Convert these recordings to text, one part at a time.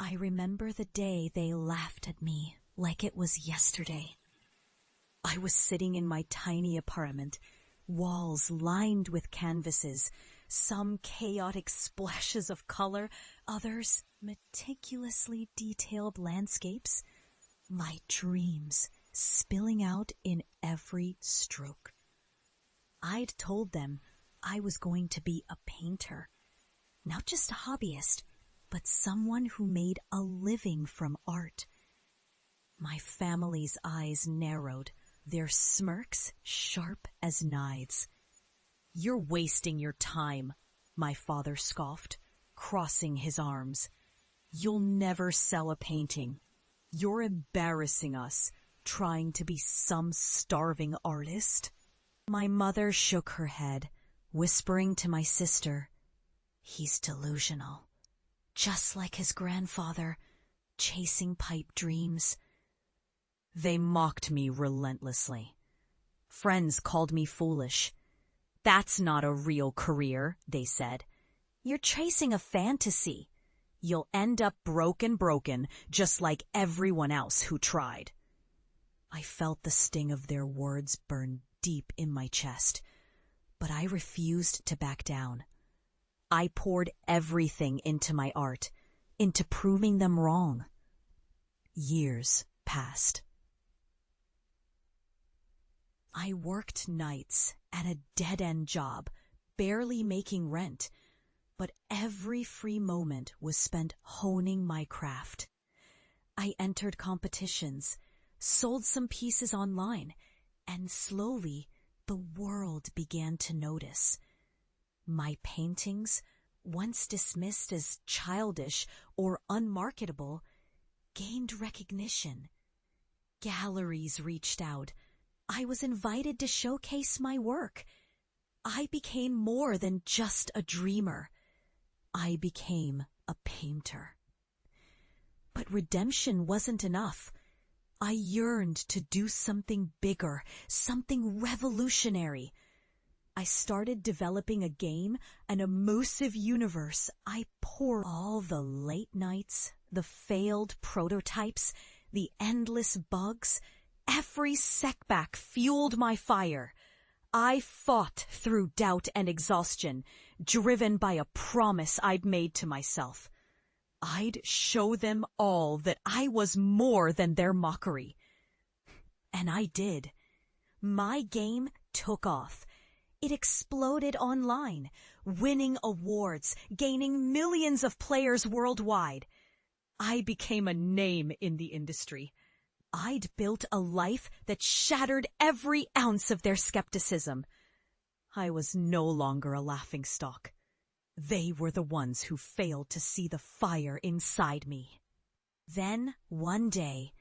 I remember the day they laughed at me like it was yesterday. I was sitting in my tiny apartment, walls lined with canvases, some chaotic splashes of color, others meticulously detailed landscapes. My dreams spilling out in every stroke. I'd told them I was going to be a painter, not just a hobbyist, but someone who made a living from art. My family's eyes narrowed, their smirks sharp as knives. "You're wasting your time," my father scoffed, crossing his arms. "You'll never sell a painting. You're embarrassing us, trying to be some starving artist." My mother shook her head, whispering to my sister, "He's delusional, just like his grandfather, chasing pipe dreams." They mocked me relentlessly. Friends called me foolish. "That's not a real career," they said. "You're chasing a fantasy. You'll end up broken, just like everyone else who tried." I felt the sting of their words burn deep in my chest, but I refused to back down. I poured everything into my art, into proving them wrong. Years passed. I worked nights at a dead-end job, barely making rent, but every free moment was spent honing my craft. I entered competitions, sold some pieces online, and slowly the world began to notice. My paintings, once dismissed as childish or unmarketable, gained recognition. Galleries reached out. I was invited to showcase my work. I became more than just a dreamer. I became a painter. But redemption wasn't enough. I yearned to do something bigger, something revolutionary. I started developing a game, an immersive universe. I poured all the late nights, the failed prototypes, the endless bugs. Every setback fueled my fire. I fought through doubt and exhaustion, driven by a promise I'd made to myself. I'd show them all that I was more than their mockery. And I did. My game took off. It exploded online, winning awards, gaining millions of players worldwide. I became a name in the industry. I'd built a life that shattered every ounce of their skepticism. I was no longer a laughingstock. They were the ones who failed to see the fire inside me. Then, one day,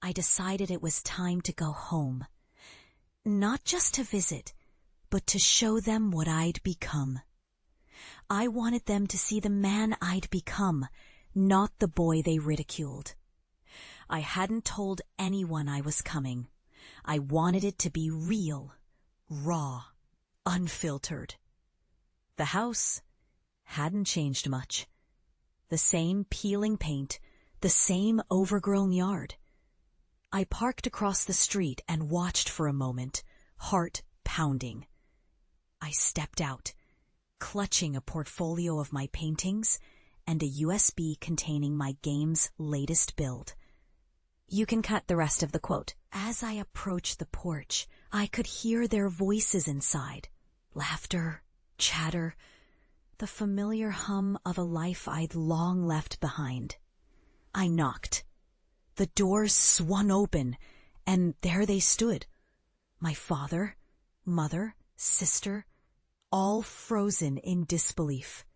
I decided it was time to go home. Not just to visit, but to show them what I'd become. I wanted them to see the man I'd become, not the boy they ridiculed. I hadn't told anyone I was coming. I wanted it to be real, raw, unfiltered. The house hadn't changed much. The same peeling paint, the same overgrown yard. I parked across the street and watched for a moment, heart pounding. I stepped out, clutching a portfolio of my paintings and a USB containing my game's latest build. You can cut the rest of the quote. As I approached the porch, I could hear their voices inside. Laughter, chatter, the familiar hum of a life I'd long left behind. I knocked. The doors swung open, and there they stood. My father, mother, sister, all frozen in disbelief.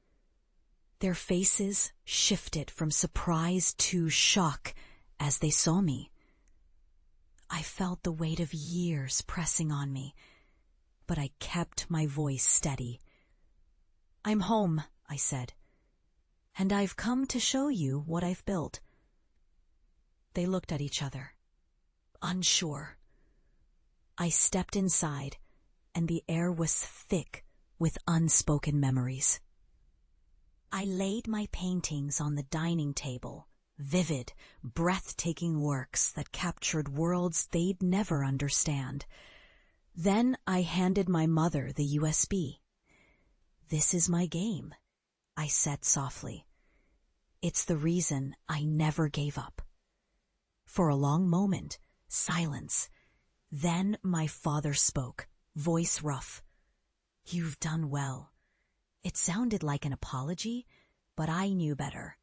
Their faces shifted from surprise to shock as they saw me. I felt the weight of years pressing on me, but I kept my voice steady. "I'm home," I said, "and I've come to show you what I've built." They looked at each other, unsure. I stepped inside, and the air was thick with unspoken memories. I laid my paintings on the dining table, vivid, breathtaking works that captured worlds they'd never understand. Then I handed my mother the USB. "This is my game," I said softly. "It's the reason I never gave up." For a long moment, silence. Then my father spoke, voice rough. "You've done well." It sounded like an apology, but I knew better.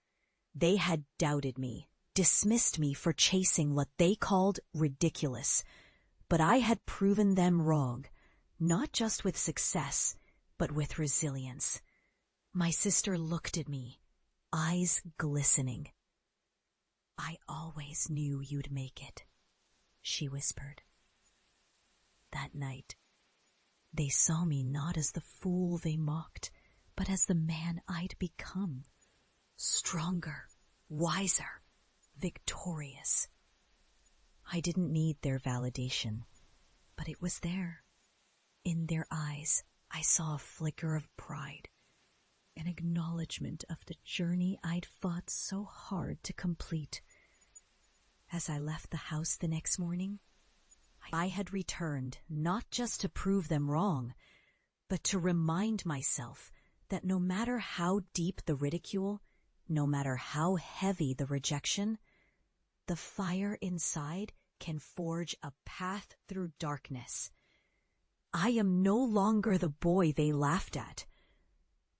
They had doubted me, dismissed me for chasing what they called ridiculous. But I had proven them wrong, not just with success, but with resilience. My sister looked at me, eyes glistening. "I always knew you'd make it," she whispered. That night, they saw me not as the fool they mocked, but as the man I'd become. Stronger, wiser, victorious. I didn't need their validation, but it was there. In their eyes, I saw a flicker of pride, an acknowledgement of the journey I'd fought so hard to complete. As I left the house the next morning, I had returned not just to prove them wrong, but to remind myself that no matter how deep the ridicule, no matter how heavy the rejection, the fire inside can forge a path through darkness. I am no longer the boy they laughed at.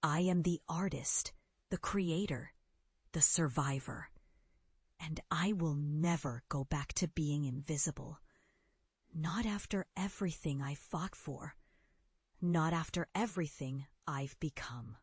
I am the artist, the creator, the survivor. And I will never go back to being invisible. Not after everything I fought for. Not after everything I've become.